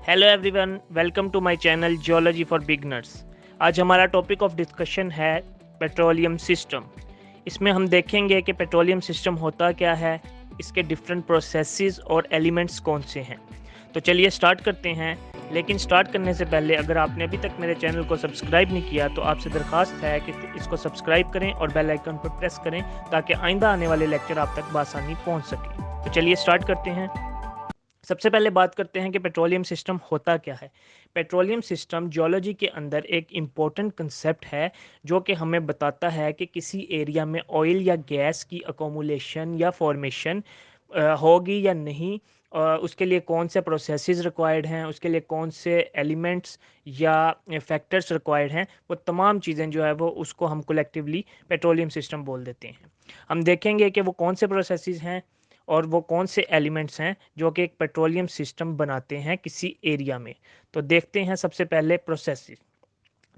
Hello everyone, welcome to my channel geology for beginners. आज हमारा topic of discussion है petroleum system. इसमें हम देखेंगे कि पेट्रोलियम सिस्टम होता क्या है, इसके डिफरेंट प्रोसेसेस और एलिमेंट्स कौन से हैं। तो चलिए स्टार्ट करते हैं। लेकिन स्टार्ट करने से पहले अगर आपने अभी तक मेरे चैनल को सब्सक्राइब नहीं किया तो आपसे दरख्वास्त है कि इसको सब्सक्राइब करें और बेल आइकन पर प्रेस करें ताकि आइंदा आने वाले लेक्चर आप तक बआसानी पहुंच सके। तो चलिए स्टार्ट करते हैं। सबसे पहले बात करते हैं कि पेट्रोलियम सिस्टम होता क्या है। पेट्रोलियम सिस्टम जियोलॉजी के अंदर एक इम्पोर्टेंट कंसेप्ट है जो कि हमें बताता है कि किसी एरिया में ऑयल या गैस की अकोमुलेशन या फॉर्मेशन होगी या नहीं। उसके लिए कौन से प्रोसेसेस रिक्वायर्ड हैं, उसके लिए कौन से एलिमेंट्स या फैक्टर्स रिक्वायर्ड हैं, वो तमाम चीज़ें जो है वो उसको हम कलेक्टिवली पेट्रोलियम सिस्टम बोल देते हैं। हम देखेंगे कि वो कौन से प्रोसेसेस हैं और वो कौन से एलिमेंट्स हैं जो कि एक पेट्रोलियम सिस्टम बनाते हैं किसी एरिया में। तो देखते हैं सबसे पहले प्रोसेसेस।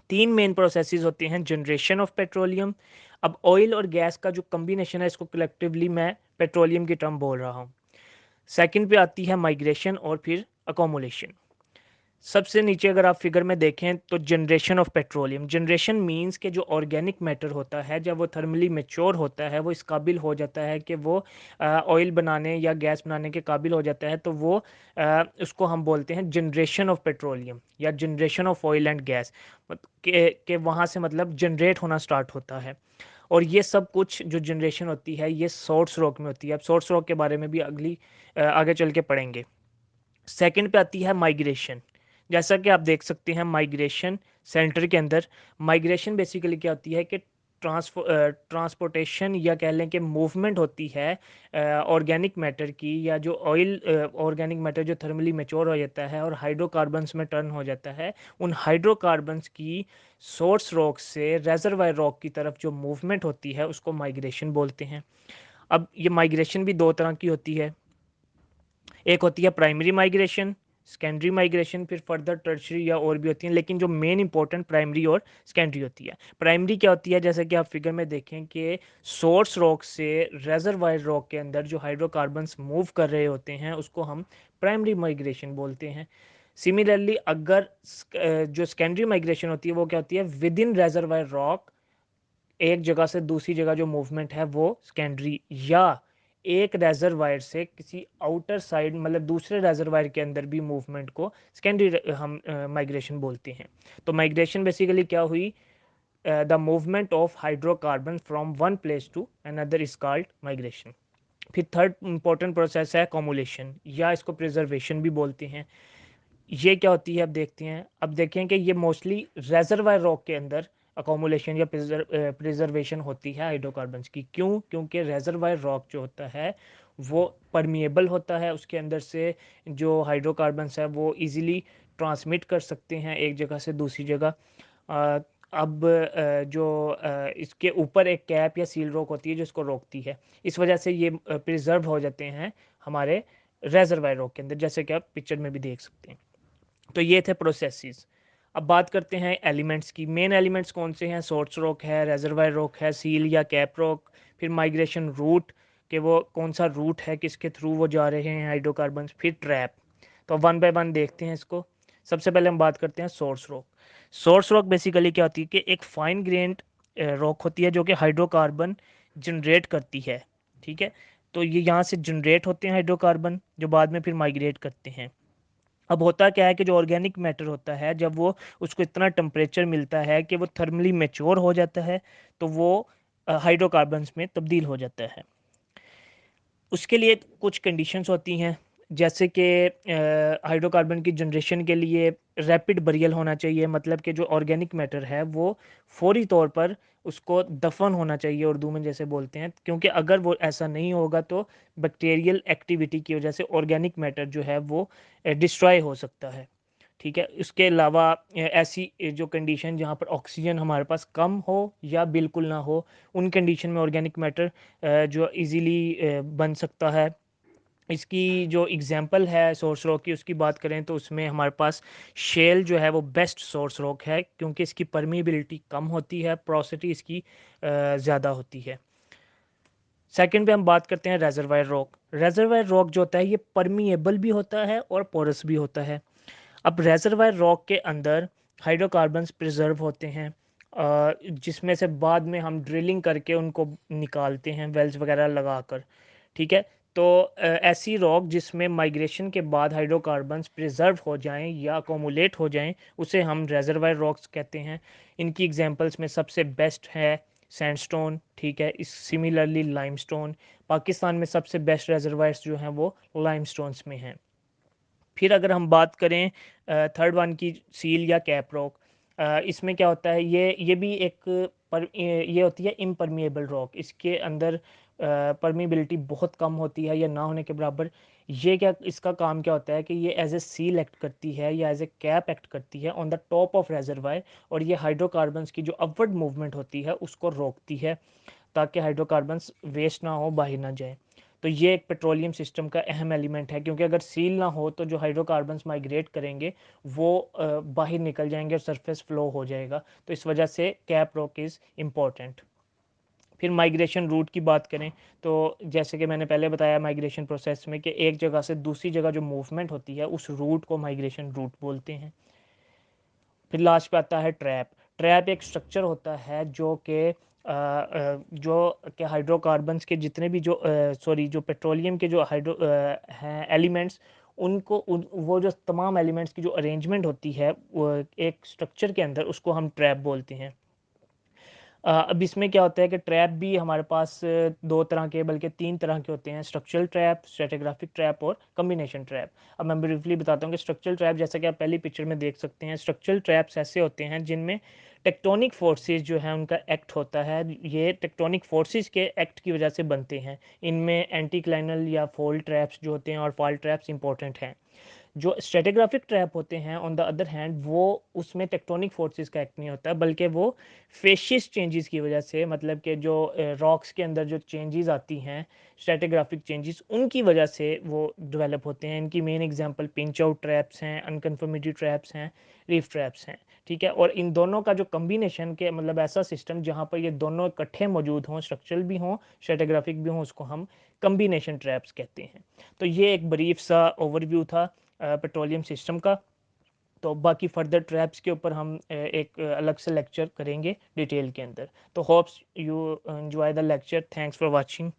तीन मेन प्रोसेसेस होते हैं। जनरेशन ऑफ पेट्रोलियम, अब ऑयल और गैस का जो कम्बिनेशन है इसको कलेक्टिवली मैं पेट्रोलियम की टर्म बोल रहा हूँ। सेकंड पे आती है माइग्रेशन और फिर अकोमोलेशन। सबसे नीचे अगर आप फिगर में देखें तो generation of petroleum, generation means के जो ऑर्गेनिक मैटर होता है जब वो थर्मली मेच्योर होता है वो इस काबिल हो जाता है कि वो ऑयल बनाने या गैस बनाने के काबिल हो जाता है, तो वो उसको हम बोलते हैं जनरेशन ऑफ पेट्रोलियम या generation of oil and gas के वहाँ से मतलब जनरेट होना स्टार्ट होता है। और ये सब कुछ जो जनरेशन होती है ये सोर्स रॉक में होती है। अब सोर्स रॉक के बारे में भी आगे चल के पढ़ेंगे। सेकंड पे आती है माइग्रेशन। जैसा कि आप देख सकते हैं माइग्रेशन सेंटर के अंदर, माइग्रेशन बेसिकली क्या होती है कि ट्रांसपोर्टेशन या कह लें कि मूवमेंट होती है ऑर्गेनिक मैटर की, या जो ऑयल ऑर्गेनिक मैटर जो थर्मली मेच्योर हो जाता है और हाइड्रोकार्बन्स में टर्न हो जाता है, उन हाइड्रोकार्बन्स की सोर्स रॉक से रेजर्वायर रॉक की तरफ जो मूवमेंट होती है उसको माइग्रेशन बोलते हैं। अब ये माइग्रेशन भी दो तरह की होती है। एक होती है प्राइमरी माइग्रेशन, सेकेंडरी माइग्रेशन, फिर फर्दर टर्शरी या और भी होती हैं, लेकिन जो मेन इंपॉर्टेंट प्राइमरी और सेकेंडरी होती है। प्राइमरी क्या होती है, जैसे कि आप फिगर में देखें कि सोर्स रॉक से रेजर्वायर रॉक के अंदर जो हाइड्रोकार्बन्स मूव कर रहे होते हैं उसको हम प्राइमरी माइग्रेशन बोलते हैं। सिमिलरली अगर जो सेकेंडरी माइग्रेशन होती है वो क्या होती है, विद इन रेजर्वायर रॉक एक जगह से दूसरी जगह जो मूवमेंट है वो सेकेंडरी, या एक रेजरवायर से किसी आउटर साइड मतलब दूसरे रेजरवायर के अंदर भी मूवमेंट को सेकेंडरी हम माइग्रेशन बोलते हैं। तो माइग्रेशन बेसिकली क्या हुई, the movement of hydrocarbon from one place to another is called migration. फिर थर्ड इंपॉर्टेंट प्रोसेस है कॉमुलेशन, या इसको प्रिजर्वेशन भी बोलते हैं। ये क्या होती है अब देखते हैं। अब देखें कि ये मोस्टली रेजरवायर रॉक के अंदर अकोमुलेशन या प्रिजर्वेशन होती है हाइड्रोकार्बन्स की। क्यों? क्योंकि रेजरवायर रॉक जो होता है वो परमिएबल होता है, उसके अंदर से जो हाइड्रोकार्बन्स है वो इजीली ट्रांसमिट कर सकते हैं एक जगह से दूसरी जगह। अ, अब इसके ऊपर एक कैप या सील रॉक होती है जो इसको रोकती है, इस वजह से ये प्रिजर्व हो जाते हैं हमारे रेजरवायर रॉक के अंदर, जैसे कि आप पिक्चर में भी देख सकते हैं। तो ये थे प्रोसेसेस। अब बात करते हैं एलिमेंट्स की। मेन एलिमेंट्स कौन से हैं, सोर्स रॉक है, रेजरवायर रॉक है, सील या कैप रॉक, फिर माइग्रेशन रूट कि वो कौन सा रूट है किसके थ्रू वो जा रहे हैं हाइड्रोकार्बन्स, फिर ट्रैप। तो वन बाय वन देखते हैं इसको। सबसे पहले हम बात करते हैं source rock. Source rock basically क्या होती है कि एक फाइन ग्रेन्ड रॉक होती है जो कि हाइड्रोकार्बन जनरेट करती है। ठीक है, तो ये यहाँ से जनरेट होते हैं हाइड्रोकार्बन जो बाद में फिर माइग्रेट करते हैं। अब होता क्या है कि जो ऑर्गेनिक मैटर होता है जब वो उसको इतना टेम्परेचर मिलता है कि वो थर्मली मेच्योर हो जाता है तो वो हाइड्रोकार्बन्स में तब्दील हो जाता है। उसके लिए कुछ कंडीशंस होती हैं, जैसे कि हाइड्रोकार्बन की जनरेशन के लिए रैपिड बरियल होना चाहिए, मतलब कि जो ऑर्गेनिक मैटर है वो फौरी तौर पर उसको दफन होना चाहिए उर्दू में जैसे बोलते हैं, क्योंकि अगर वो ऐसा नहीं होगा तो बैक्टीरियल एक्टिविटी की वजह से ऑर्गेनिक मैटर जो है वो डिस्ट्रॉय हो सकता है। ठीक है, इसके अलावा ऐसी जो कंडीशन जहाँ पर ऑक्सीजन हमारे पास कम हो या बिल्कुल ना हो, उन कंडीशन में ऑर्गेनिक मैटर जो इजीली बन सकता है। इसकी जो एग्जांपल है सोर्स रॉक की उसकी बात करें तो उसमें हमारे पास शेल जो है वो बेस्ट सोर्स रॉक है, क्योंकि इसकी परमिएबिलिटी कम होती है, पोरोसिटी इसकी ज़्यादा होती है। सेकंड पे हम बात करते हैं रेजर्वायर रॉक। रेजर्वायर रॉक जो होता है ये परमिएबल भी होता है और पोरस भी होता है। अब रेजरवायर रॉक के अंदर हाइड्रोकार्बन्स प्रिजर्व होते हैं, जिसमें से बाद में हम ड्रिलिंग करके उनको निकालते हैं वेल्स वगैरह लगाकर। ठीक है। तो ऐसी रॉक जिसमें माइग्रेशन के बाद हाइड्रोकार्बन्स प्रिजर्व हो जाएं या अकोमुलेट हो जाएं, उसे हम रेजरवायर रॉक्स कहते हैं। इनकी एग्जांपल्स में सबसे बेस्ट है सैंडस्टोन। ठीक है। इस सिमिलरली लाइमस्टोन। पाकिस्तान में सबसे बेस्ट रेजरवायर्स जो हैं वो लाइमस्टोन्स में हैं। फिर अगर हम बात करें थर्ड वन की, सील या कैप रॉक, इसमें क्या होता है, ये भी एक ये होती है इम्परमिएबल रॉक। इसके अंदर परमिबिलिटी बहुत कम होती है या ना होने के बराबर। ये क्या, इसका काम क्या होता है कि ये एज ए सील एक्ट करती है या एज ए कैप एक्ट करती है on the top of reservoir, और ये हाइड्रोकार्बन्स की जो अपवर्ड मूवमेंट होती है उसको रोकती है, ताकि हाइड्रोकार्बन्स वेस्ट ना हो, बाहर ना जाए। तो ये एक पेट्रोलियम सिस्टम का अहम एलिमेंट है, क्योंकि अगर सील ना हो तो जो हाइड्रोकार्बन्स माइग्रेट करेंगे वो बाहर निकल जाएंगे और सरफेस फ्लो हो जाएगा। तो इस वजह से कैप रॉक इज़ इम्पॉर्टेंट। फिर माइग्रेशन रूट की बात करें, तो जैसे कि मैंने पहले बताया माइग्रेशन प्रोसेस में कि एक जगह से दूसरी जगह जो मूवमेंट होती है उस रूट को माइग्रेशन रूट बोलते हैं। फिर लास्ट पे आता है ट्रैप। ट्रैप एक स्ट्रक्चर होता है जो कि जो कि हाइड्रोकार्बन्स के जितने भी जो सॉरी जो पेट्रोलियम के जो हैं एलिमेंट्स, उनको वो जो तमाम एलिमेंट्स की जो अरेंजमेंट होती है वो एक स्ट्रक्चर के अंदर, उसको हम ट्रैप बोलते हैं। अब इसमें क्या होता है कि ट्रैप भी हमारे पास दो तरह के बल्कि तीन तरह के होते हैं: स्ट्रक्चरल ट्रैप, स्ट्रेटिग्राफिक ट्रैप और कम्बिनेशन ट्रैप। अब मैं ब्रीफली बताता हूँ कि स्ट्रक्चरल ट्रैप, जैसा कि आप पहली पिक्चर में देख सकते हैं, स्ट्रक्चरल ट्रैप्स ऐसे होते हैं जिनमें टेक्टोनिक फोर्सेस जो है उनका एक्ट होता है। ये टेक्टोनिक फोर्सेस के एक्ट की वजह से बनते हैं। इनमें एंटीक्लाइनल या फॉल ट्रैप्स जो होते हैं और फॉल ट्रैप्स इंपॉर्टेंट हैं। जो स्ट्रेटिग्राफिक ट्रैप होते हैं ऑन द अदर हैंड, वो उसमें टेक्टोनिक फोर्सेस का एक्ट नहीं होता, बल्कि वो फेशियस चेंजेस की वजह से, मतलब कि जो रॉक्स के अंदर जो चेंजेस आती हैं, स्ट्रेटिग्राफिक चेंजेस, उनकी वजह से वो डेवलप होते हैं। इनकी main example pinch out traps हैं, अनकन्फर्मिटी ट्रैप्स हैं, रीफ ट्रैप्स हैं। ठीक है। और इन दोनों का जो कम्बिनेशन के, मतलब ऐसा सिस्टम जहाँ पर ये दोनों इकट्ठे मौजूद हों, स्ट्रक्चरल भी हों स्ट्रेटिग्राफिक भी हों, उसको हम कम्बिनेशन ट्रैप्स कहते हैं। तो ये एक ब्रीफ सा ओवरव्यू था पेट्रोलियम सिस्टम का। तो बाकी फर्दर ट्रैप्स के ऊपर हम एक अलग से लेक्चर करेंगे डिटेल के अंदर। तो hopes you enjoy the lecture. Thanks for watching.